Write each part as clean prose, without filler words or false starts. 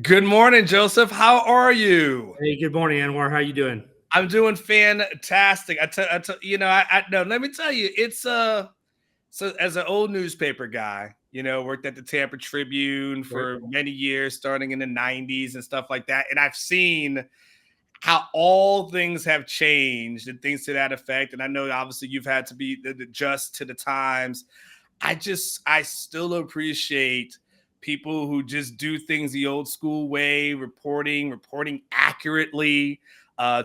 Good morning, Joseph. How are you? Hey, good morning, Anwar. How you doing? I'm doing fantastic. No. Let me tell you, so as an old newspaper guy, worked at the Tampa Tribune Very for cool. many years, starting in the '90s and stuff like that, and I've seen how all things have changed and things to that effect. And I know obviously you've had to be adjust to the times. I still appreciate people who just do things the old school way, reporting accurately,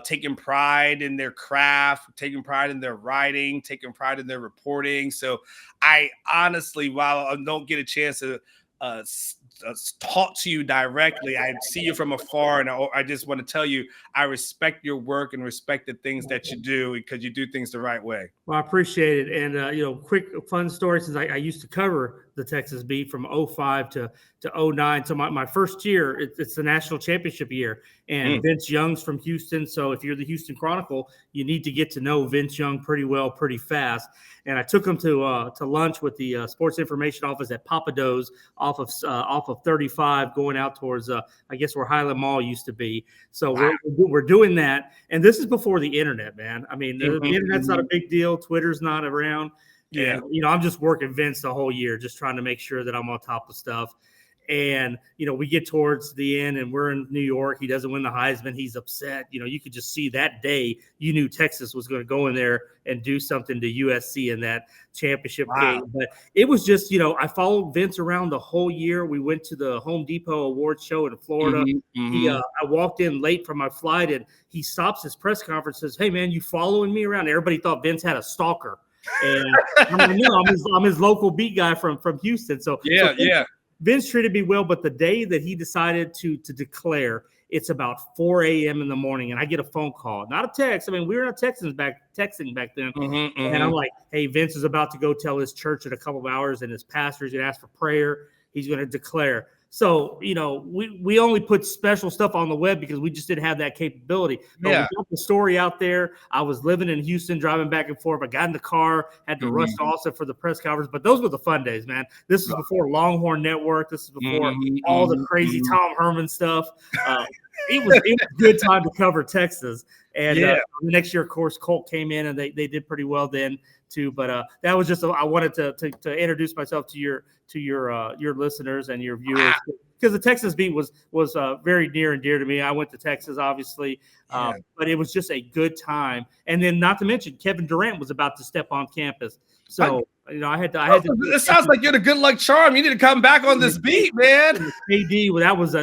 taking pride in their craft, taking pride in their writing, taking pride in their reporting. So I honestly, while I don't get a chance to uh, talk to you directly, I see you from afar, and I just want to tell you I respect your work and respect the things that you do because you do things the right way. Well, I appreciate it. And, quick fun story since I used to cover the Texas beat from '05 to '09. So my first year, it's the national championship year. And Vince Young's from Houston. So if you're the Houston Chronicle, you need to get to know Vince Young pretty well, pretty fast. And I took him to lunch with the sports information office at Papa Do's off of 35 going out towards, I guess, where Highland Mall used to be. So Wow. we're doing that. And this is before the internet, man. I mean, the Mhm, internet's not a mhm. big deal. Twitter's not around. Yeah. And, I'm just working Vince the whole year, just trying to make sure that I'm on top of stuff. And, we get towards the end and we're in New York. He doesn't win the Heisman. He's upset. You could just see that day you knew Texas was going to go in there and do something to USC in that championship game. But it was just, I followed Vince around the whole year. We went to the Home Depot Awards show in Florida. I walked in late from my flight and he stops his press conference and says, "Hey, man, you following me around?" Everybody thought Vince had a stalker. And I'm like, no, I'm his local beat guy from Houston. So Yeah. Vince treated me well, but the day that he decided to declare, it's about 4 a.m. in the morning, and I get a phone call, not a text. I mean, we were not texting back then. And I'm like, "Hey, Vince is about to go tell his church in a couple of hours, and his pastor's going to ask for prayer. He's going to declare." So, we only put special stuff on the web because we just didn't have that capability. But we got the story out there. I was living in Houston, driving back and forth. I got in the car, had to rush to Austin for the press conference. But those were the fun days, man. This is before Longhorn Network. This is before all the crazy Tom Herman stuff. It was a good time to cover Texas. And the next year, of course, Colt came in and they did pretty well then too. But that was just I wanted to introduce myself to your listeners and your viewers because the Texas beat was very near and dear to me. I went to Texas, obviously, but it was just a good time. And then, not to mention, Kevin Durant was about to step on campus, so I had to. It sounds like you're the good luck charm. You need to come back on this beat, man. KD,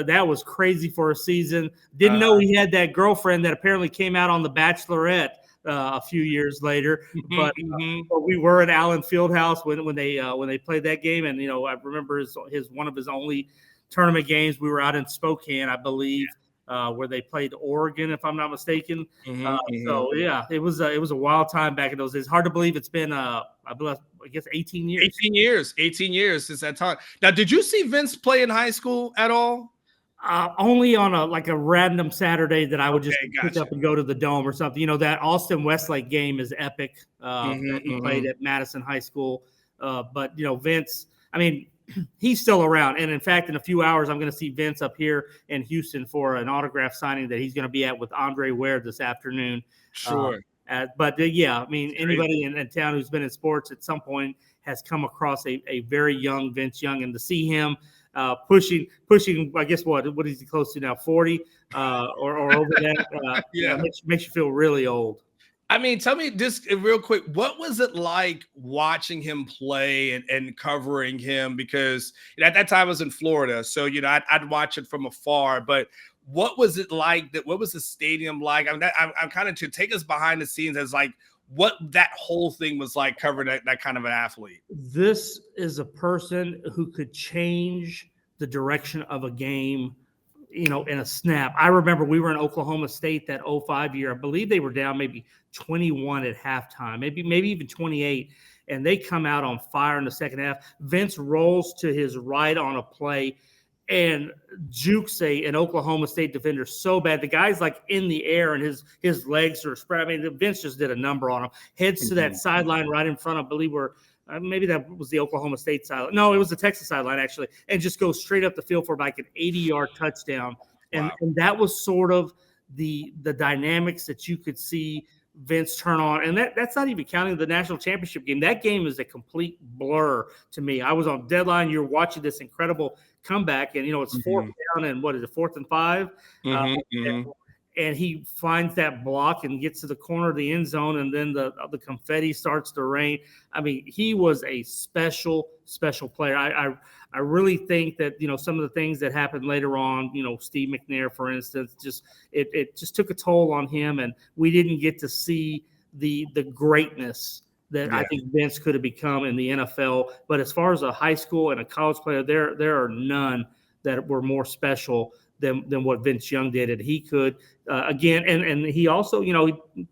that was crazy for a season. Didn't know he had that girlfriend that apparently came out on The Bachelorette a few years later. But we were at Allen Fieldhouse when they played that game, and I remember his one of his only tournament games. We were out in Spokane, I believe. Where they played Oregon, if I'm not mistaken. So yeah, it was a wild time back in those days. Hard to believe it's been I guess 18 years. 18 years since that time. Now, did you see Vince play in high school at all? Only on a random Saturday that I would just pick up and go to the Dome or something. That Austin Westlake game is epic. He played at Madison High School. But Vince, I mean, he's still around. And in fact, in a few hours, I'm going to see Vince up here in Houston for an autograph signing that he's going to be at with Andre Ware this afternoon. Sure. Yeah, I mean, anybody in town who's been in sports at some point has come across a very young Vince Young, and to see him pushing, I guess what is he close to now, 40 or over that? Makes you feel really old. I mean, tell me just real quick, what was it like watching him play and covering him? Because at that time I was in Florida, so I'd watch it from afar. But what was it like? What was the stadium like? I mean, I'm kind of to take us behind the scenes as like what that whole thing was like covering that kind of an athlete. This is a person who could change the direction of a game in a snap. I remember we were in Oklahoma State that 05 year. I believe they were down maybe 21 at halftime, maybe even 28, and they come out on fire in the second half. Vince rolls to his right on a play and jukes an Oklahoma State defender so bad. The guy's like in the air and his legs are spread. I mean, Vince just did a number on him. Heads to that sideline right in front, I believe, where maybe that was the Oklahoma State sideline. No, it was the Texas sideline, actually, and just go straight up the field for like an 80-yard touchdown. And that was sort of the dynamics that you could see Vince turn on. And that's not even counting the national championship game. That game is a complete blur to me. I was on deadline. You're watching this incredible comeback, and, it's fourth down and what is it, 4th and 5? And he finds that block and gets to the corner of the end zone, and then the confetti starts to rain. I mean, he was a special player. I really think that, some of the things that happened later on, Steve McNair, for instance, it just took a toll on him, and we didn't get to see the greatness that I think Vince could have become in the NFL. But as far as a high school and a college player, there are none that were more special than what Vince Young did. And he could, again, and he also,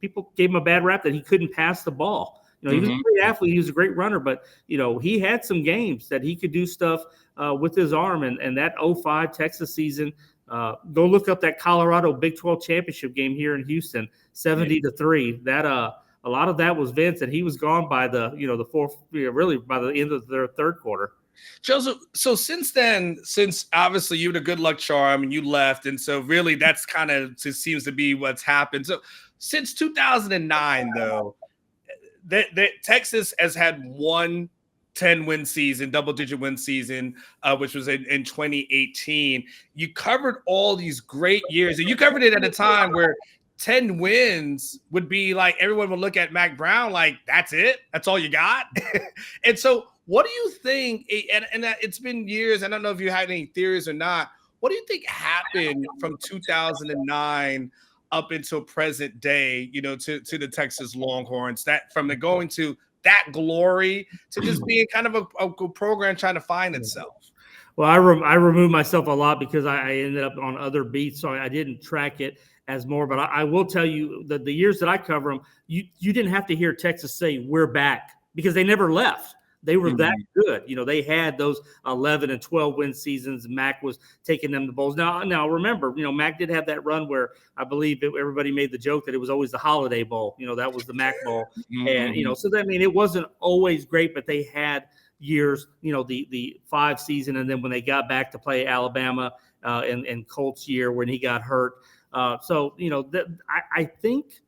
people gave him a bad rap that he couldn't pass the ball. He was a great athlete. He was a great runner, but, he had some games that he could do stuff with his arm. And that 05 Texas season, go look up that Colorado Big 12 championship game here in Houston, 70-3. That a lot of that was Vince, and he was gone by the fourth, really by the end of their third quarter. Joseph, so since then, since obviously you had a good luck charm and you left, and so really that's kind of seems to be what's happened. So since 2009, though, Texas has had one 10-win season, double-digit win season, which was in 2018. You covered all these great years, and you covered it at a time where 10 wins would be like everyone would look at Mac Brown like, that's it? That's all you got? And so what do you think, and it's been years, I don't know if you had any theories or not, what do you think happened from 2009 up until present day, to the Texas Longhorns, that from the going to that glory to just being kind of a program trying to find itself? Well, I removed myself a lot because I ended up on other beats, so I didn't track it as more. But I will tell you that the years that I cover them, you didn't have to hear Texas say we're back, because they never left. They were that good. They had those 11 and 12 win seasons. Mac was taking them to bowls. Now remember, Mac did have that run where I believe everybody made the joke that it was always the Holiday Bowl. That was the Mac Bowl. And, so that, it wasn't always great, but they had years, the 5 season. And then when they got back to play Alabama and Colts year when he got hurt. I think,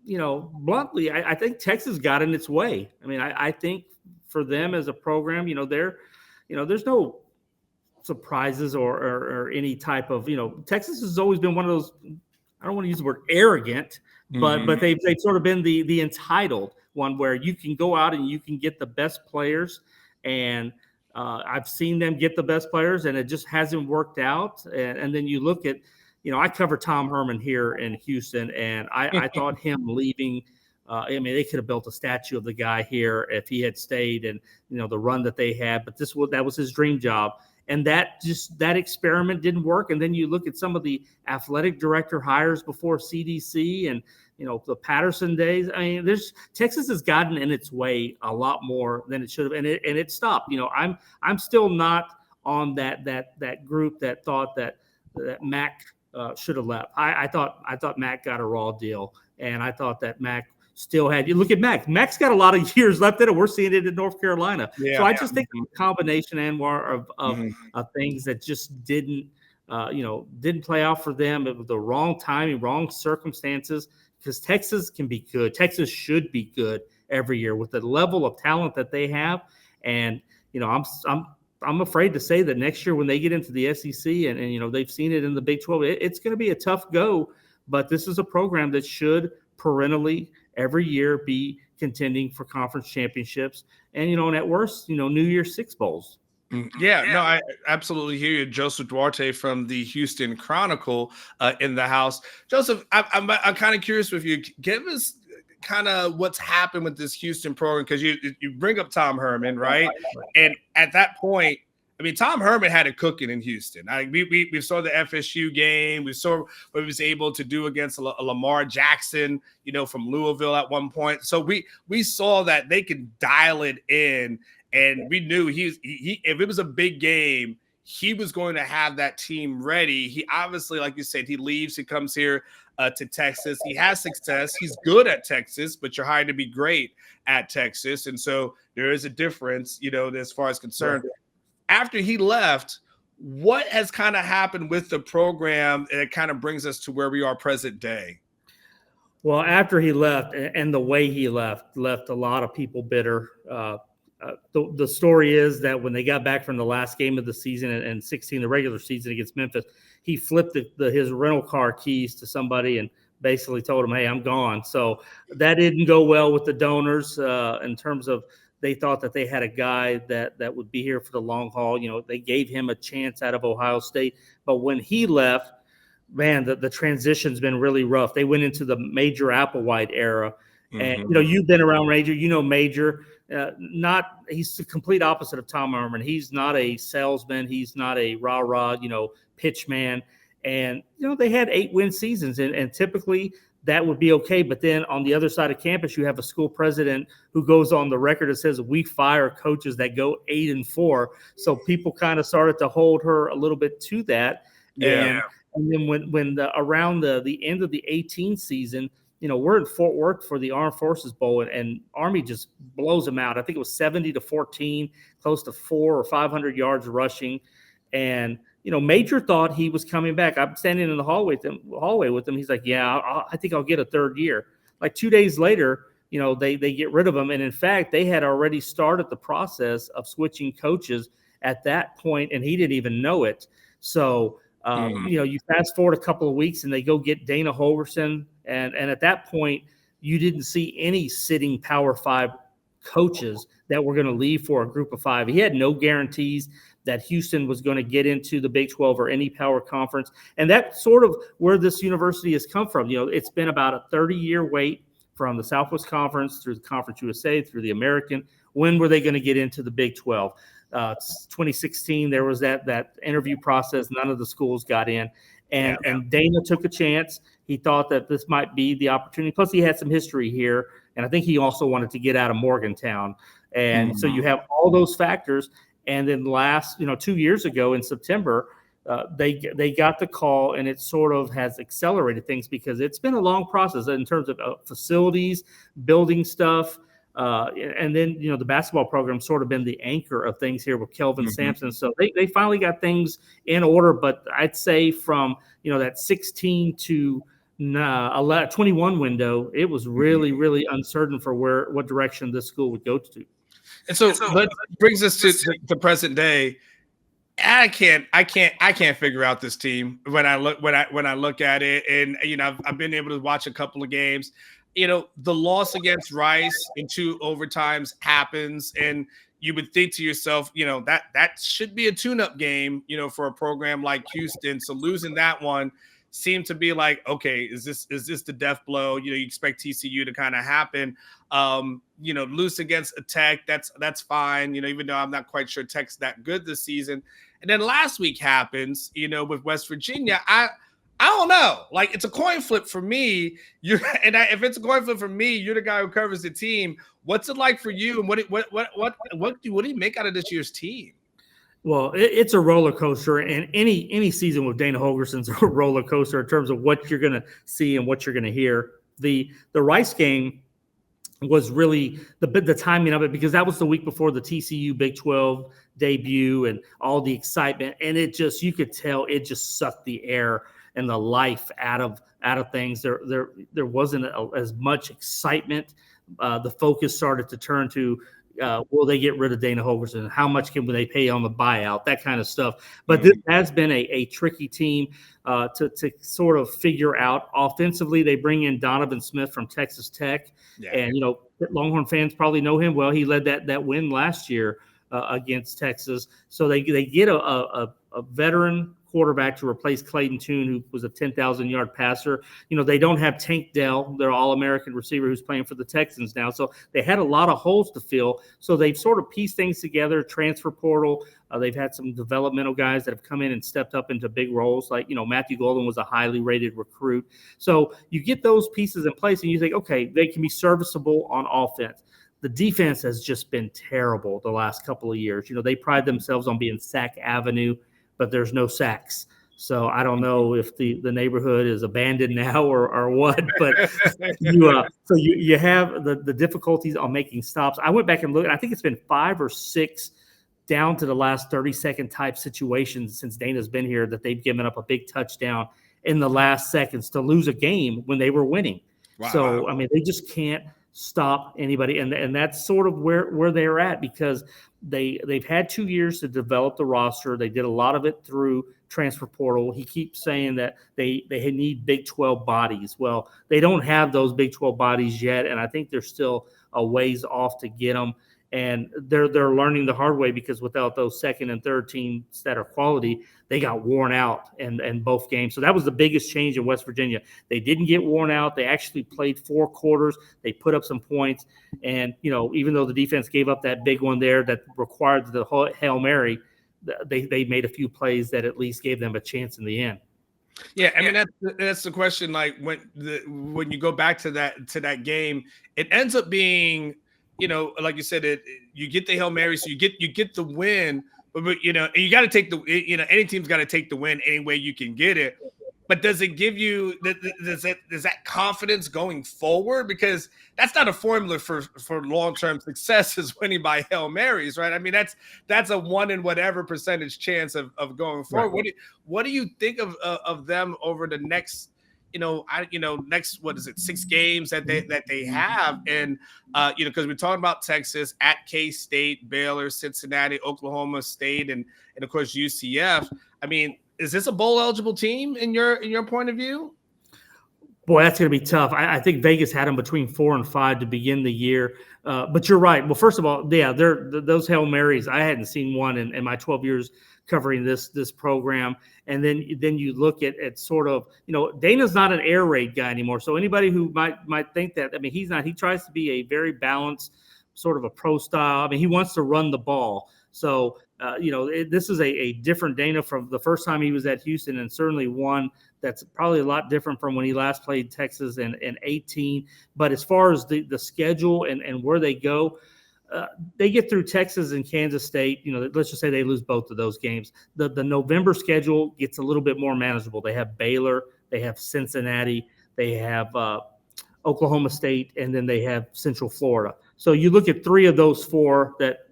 bluntly, I think Texas got in its way. I think for them as a program, there's no surprises or any type of, Texas has always been one of those, I don't want to use the word arrogant, but they've sort of been the entitled one where you can go out and you can get the best players. And I've seen them get the best players, and it just hasn't worked out. And then you look at, I cover Tom Herman here in Houston, and I thought him leaving, they could have built a statue of the guy here if he had stayed, and the run that they had. But that was his dream job, and that experiment didn't work. And then you look at some of the athletic director hires before CDC, and the Patterson days. Texas has gotten in its way a lot more than it should have, and it stopped. I'm still not on that group that thought that Mac should have left. I thought Mac got a raw deal, and I thought that Mac still had. You look at Mac. Mac's got a lot of years left in it. We're seeing it in North Carolina. So I just think a combination, Anwar, of things that just didn't play out for them. It was the wrong timing, wrong circumstances. Because Texas can be good. Texas should be good every year with the level of talent that they have. And I'm afraid to say that next year when they get into the SEC and they've seen it in the Big 12, it's going to be a tough go. But this is a program that should perennially every year be contending for conference championships, and and at worst, New Year's Six bowls. Yeah, no, I absolutely hear you. Joseph Duarte from the Houston Chronicle in the house. Joseph, I'm kind of curious with you. Give us kind of what's happened with this Houston program, because you bring up Tom Herman, right? And at that point, Tom Herman had it cooking in Houston. We saw the FSU game. We saw what he was able to do against a Lamar Jackson, from Louisville at one point. So we saw that they could dial it in, and we knew he if it was a big game, he was going to have that team ready. He obviously, like you said, he leaves, he comes here to Texas. He has success. He's good at Texas, but you're hired to be great at Texas. And so there is a difference, as far as concerned. Right. After he left, what has kind of happened with the program that kind of brings us to where we are present day? Well, after he left and the way he left a lot of people bitter. The story is that when they got back from the last game of the season and 16, the regular season against Memphis, he flipped his rental car keys to somebody and basically told him, hey, I'm gone. So that didn't go well with the donors in terms of they thought that they had a guy that would be here for the long haul. They gave him a chance out of Ohio State. But when he left, man, the transition's been really rough. They went into the Major Applewhite era. Mm-hmm. And, you've been around Major. Major. He's the complete opposite of Tom Herman. He's not a salesman. He's not a rah-rah, pitch man. And, they had 8-win seasons, and typically that would be okay. But then on the other side of campus, you have a school president who goes on the record and says, we fire coaches that go 8-4. So people kind of started to hold her a little bit to that. Yeah. And then when around the end of the 18 season, we're in Fort Worth for the Armed Forces Bowl, and Army just blows them out. I think it was 70-14, close to 400 or 500 yards rushing. And, Major thought he was coming back. I'm standing in the hallway with him. He's like, yeah, I think I'll get a third year. Like 2 days later, they get rid of him. And in fact, they had already started the process of switching coaches at that point, and he didn't even know it. So, you fast forward a couple of weeks and they go get Dana Holgorsen. And at that point, you didn't see any sitting Power 5 coaches that were going to leave for a group of 5. He had no guarantees that Houston was going to get into the Big 12 or any power conference. And that's sort of where this university has come from. It's been about a 30-year wait from the Southwest Conference through the Conference USA, through the American. When were they going to get into the Big 12? 2016, there was that interview process. None of the schools got in. And Dana took a chance. He thought that this might be the opportunity. Plus, he had some history here. And I think he also wanted to get out of Morgantown. And so you have all those factors. And then 2 years ago in September, they got the call, and it sort of has accelerated things because it's been a long process in terms of facilities, building stuff. And then, the basketball program's sort of been the anchor of things here with Kelvin Sampson. So they finally got things in order. But I'd say from, that 16 to 21 window, it was really, really uncertain for what direction this school would go to. And so that brings us to the present day. I can't figure out this team when I look at it. And, I've been able to watch a couple of games. The loss against Rice in 2 overtimes happens, and you would think to yourself, that should be a tune-up game, for a program like Houston. So losing that one seemed to be like, okay, is this the death blow? You expect TCU to kind of happen. Lose against a Tech, that's fine. Even though I'm not quite sure Tech's that good this season. And then last week happens, with West Virginia. I don't know. Like, it's a coin flip for me. If it's a coin flip for me, you're the guy who covers the team. What's it like for you? And what do you make out of this year's team? Well, it's a roller coaster, and any season with Dana Holgorsen's a roller coaster in terms of what you're going to see and what you're going to hear. The Rice game was really the timing of it, because that was the week before the TCU Big 12 debut and all the excitement, and you could tell it just sucked the air and the life out of things. There wasn't as much excitement. The focus started to turn to, will they get rid of Dana Holgorsen? How much can they pay on the buyout? That kind of stuff. But this has been a tricky team to sort of figure out. Offensively, they bring in Donovan Smith from Texas Tech. Yeah. And, Longhorn fans probably know him well. He led that win last year against Texas. So they get a veteran quarterback to replace Clayton Tune, who was a 10,000-yard passer. They don't have Tank Dell, their All-American receiver who's playing for the Texans now. So they had a lot of holes to fill. So they've sort of pieced things together, transfer portal. They've had some developmental guys that have come in and stepped up into big roles. Like, Matthew Golden was a highly rated recruit. So you get those pieces in place and you think, okay, they can be serviceable on offense. The defense has just been terrible the last couple of years. They pride themselves on being Sack Avenue. but there's no sacks. So I don't know if the neighborhood is abandoned now or what, but you have the difficulties on making stops. I went back and looked. I think it's been 5 or 6 down to the last 30-second type situations since Dana's been here that they've given up a big touchdown in the last seconds to lose a game when they were winning. Wow. So I mean, they just can't stop anybody, and that's sort of where they're at, because they've had 2 years to develop the roster. They did a lot of it through transfer portal. He keeps saying that they need Big 12 bodies. Well, they don't have those Big 12 bodies yet, and I think they're still a ways off to get them. And they're learning the hard way, because without those second and third teams that are quality, they got worn out in both games. So that was the biggest change in West Virginia. They didn't get worn out. They actually played 4 quarters. They put up some points. And, even though the defense gave up that big one there that required the Hail Mary, they made a few plays that at least gave them a chance in the end. Yeah, I mean that's the question. Like when you go back to that game, it ends up being, like you said, you get the Hail Mary, so you get the win, but you got to take the any team's got to take the win any way you can get it. But does it give you does that confidence going forward? Because that's not a formula for long-term success, is winning by Hail Marys, right? I mean, that's a 1 in whatever percentage chance of going forward. Right. What do you think of them over the next next, what is it, 6 games that they have? And because we're talking about Texas, at K-State, Baylor, Cincinnati, Oklahoma State, and of course UCF. I mean, is this a bowl eligible team in your point of view? Boy, that's going to be tough. I think Vegas had them between 4 and 5 to begin the year. But you're right. Well, first of all, yeah, those Hail Marys, I hadn't seen one in my 12 years covering this program. And then you look at sort of, Dana's not an air raid guy anymore. So anybody who might think that, I mean, he's not. He tries to be a very balanced, sort of a pro style. I mean, he wants to run the ball. So, this is a different Dana from the first time he was at Houston, and certainly one that's probably a lot different from when he last played Texas in 2018. But as far as the schedule and where they go, they get through Texas and Kansas State. Let's just say they lose both of those games. The November schedule gets a little bit more manageable. They have Baylor, they have Cincinnati, they have Oklahoma State, and then they have Central Florida. So you look at 3 of those 4 that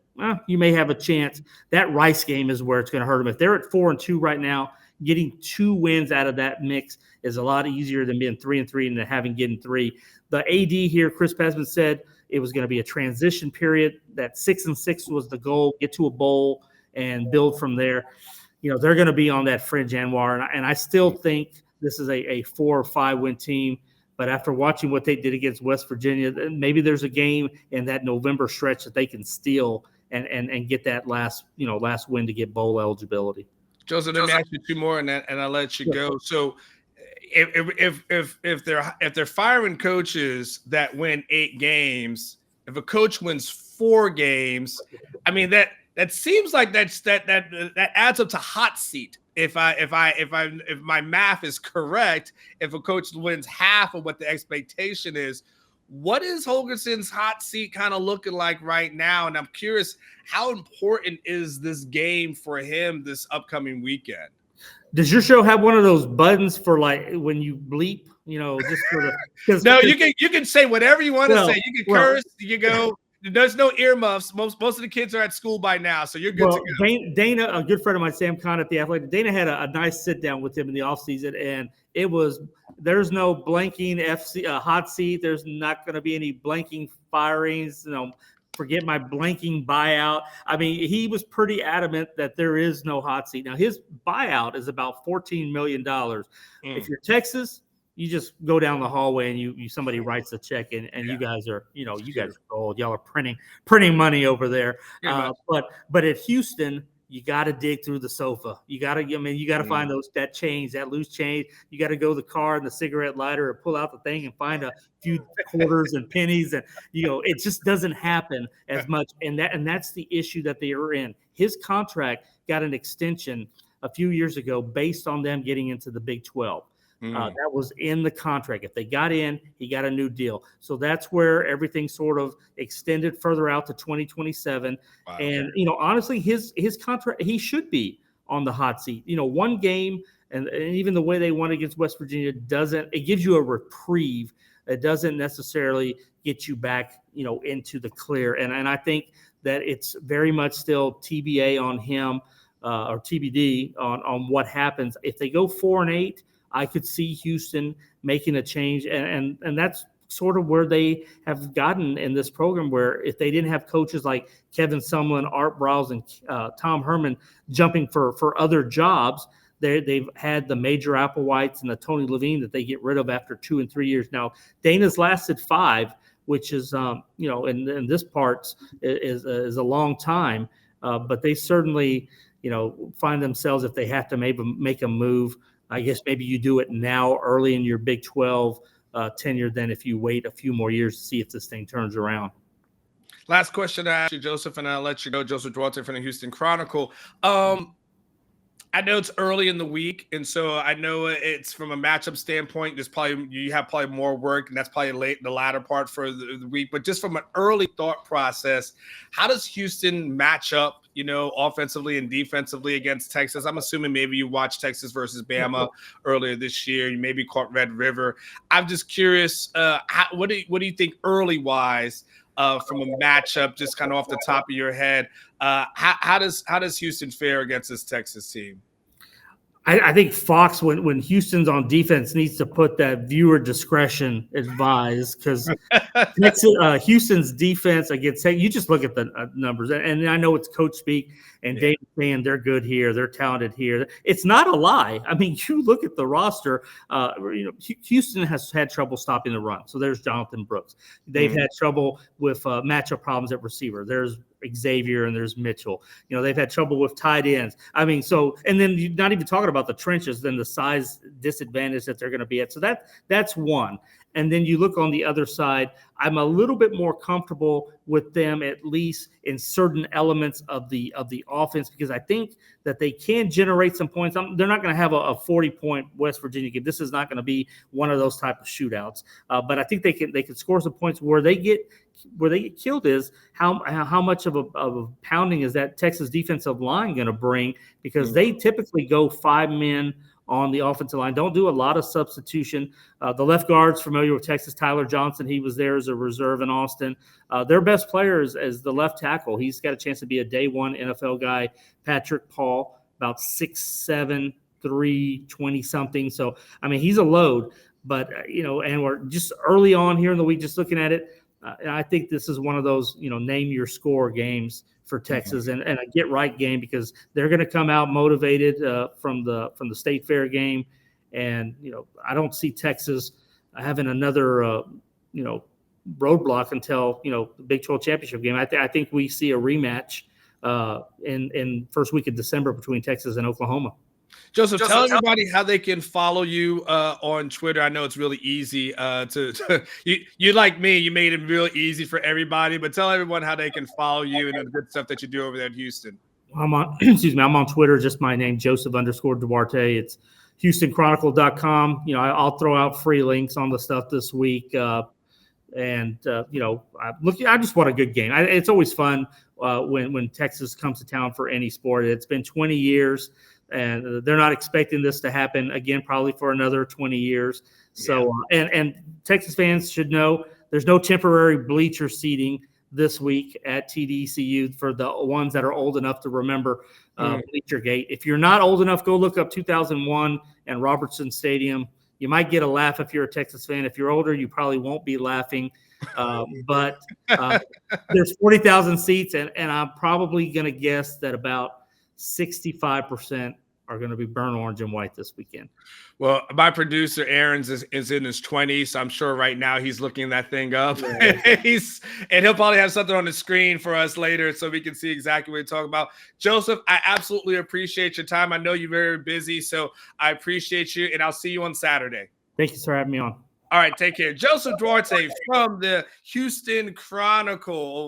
you may have a chance. That Rice game is where it's going to hurt them. If they're at 4-2 right now, getting 2 wins out of that mix is a lot easier than being 3-3 and having getting 3. The AD here, Chris Pesman, said it was going to be a transition period. That 6-6 was the goal. Get to a bowl and build from there. They're going to be on that fringe, Anwar, and I still think this is a 4 or 5 win team. But after watching what they did against West Virginia, maybe there's a game in that November stretch that they can steal and get that last win to get bowl eligibility. Joseph, let me ask you 2 more, and I'll let you go. So, if they're firing coaches that win 8 games, if a coach wins 4 games, I mean that seems like that adds up to hot seat. If my math is correct, if a coach wins half of what the expectation is, what is Holgorsen's hot seat kind of looking like right now? And I'm curious, how important is this game for him this upcoming weekend? Does your show have one of those buttons for like when you bleep, just for the? No, you can say whatever you want to say. You can curse. You go. There's no earmuffs. Most of the kids are at school by now, so you're good to go. Dana, a good friend of mine, Sam Conn at The Athletic, Dana had a nice sit down with him in the offseason, and there's no blanking hot seat. There's not going to be any blanking firings. Forget my blanking buyout. I mean, he was pretty adamant that there is no hot seat. Now, his buyout is about $14 million. If you're Texas, you just go down the hallway and you somebody writes a check and you guys are, you guys are old. Y'all are printing money over there. But at Houston, you got to dig through the sofa. You got to find that loose change. You got to go to the car and the cigarette lighter and pull out the thing and find a few quarters and pennies. And, it just doesn't happen as much. And that's the issue that they are in. His contract got an extension a few years ago based on them getting into the Big 12. That was in the contract. If they got in, he got a new deal. So that's where everything sort of extended further out to 2027. Wow. And, honestly, his contract, he should be on the hot seat. One game and even the way they won against West Virginia it gives you a reprieve. It doesn't necessarily get you back, into the clear. And I think that it's very much still TBA on him or TBD on what happens. If they go 4-8, I could see Houston making a change. And that's sort of where they have gotten in this program, where if they didn't have coaches like Kevin Sumlin, Art Briles, and Tom Herman jumping for other jobs, they've had the Major Applewhites and the Tony Levine that they get rid of after 2 and 3 years. Now, Dana's lasted 5, which is, in this part is a long time, but they certainly, find themselves, if they have to maybe make a move, I guess maybe you do it now early in your Big 12 tenure than if you wait a few more years to see if this thing turns around. Last question I ask you, Joseph, and I'll let you go. Joseph Duarte from the Houston Chronicle. I know it's early in the week, and so I know it's from a matchup standpoint. You have more work, and that's probably the latter part for the week. But just from an early thought process, how does Houston match up, offensively and defensively against Texas? I'm assuming maybe you watched Texas versus Bama earlier this year. You maybe caught Red River. I'm just curious, what do you think early wise? From a matchup, just kind of off the top of your head, how does Houston fare against this Texas team? I think Fox, when Houston's on defense, needs to put that viewer discretion advised, because Houston's defense against, you just look at the numbers, and I know it's coach speak, and Dave's saying they're good here, they're talented here. It's not a lie. I mean, you look at the roster. Houston has had trouble stopping the run. So there's Jonathan Brooks. They've had trouble with matchup problems at receiver. There's Xavier and there's Mitchell. They've had trouble with tight ends. I mean, and then you're not even talking about the trenches, then the size disadvantage that they're going to be at. So that's one. And then you look on the other side, I'm a little bit more comfortable with them, at least in certain elements of the offense, because I think that they can generate some points. They're not going to have a 40-point West Virginia game. This is not going to be one of those type of shootouts. But I think they can score some points. Where they get killed is how much of a pounding is that Texas defensive line going to bring, because they typically go 5 men on the offensive line, don't do a lot of substitution. The left guard's familiar with Texas, Tyler Johnson. He was there as a reserve in Austin. Their best player is the left tackle. He's got a chance to be a day one NFL guy, Patrick Paul, about 6'7", 320 something. So, I mean, he's a load. But, and we're just early on here in the week, just looking at it, I think this is one of those, name your score games for Texas, and a get right game, because they're going to come out motivated from the State Fair game. And, I don't see Texas having another, roadblock until, the Big 12 championship game. I think we see a rematch in first week of December between Texas and Oklahoma. Joseph, tell everybody how they can follow you on Twitter. I know it's really easy you like me, you made it real easy for everybody, but tell everyone how they can follow you and the good stuff that you do over there in Houston. I'm on Twitter, just my name, Joseph_Duarte. It's HoustonChronicle.com. I'll throw out free links on the stuff this week. I just want a good game. It's always fun when Texas comes to town for any sport. It's been 20 years. And they're not expecting this to happen again, probably for another 20 years. So, and Texas fans should know there's no temporary bleacher seating this week at TDECU for the ones that are old enough to remember Bleachergate. If you're not old enough, go look up 2001 and Robertson Stadium. You might get a laugh if you're a Texas fan. If you're older, you probably won't be laughing. But there's 40,000 seats, and I'm probably going to guess that about 65% are going to be burnt orange and white this weekend. Well, my producer, Aaron's, is in his 20s, so I'm sure right now he's looking that thing up. Yeah. And he'll probably have something on the screen for us later so we can see exactly what we're talking about. Joseph, I absolutely appreciate your time. I know you're very busy, so I appreciate you, and I'll see you on Saturday. Thank you for having me on. All right, take care. Joseph Duarte from the Houston Chronicle.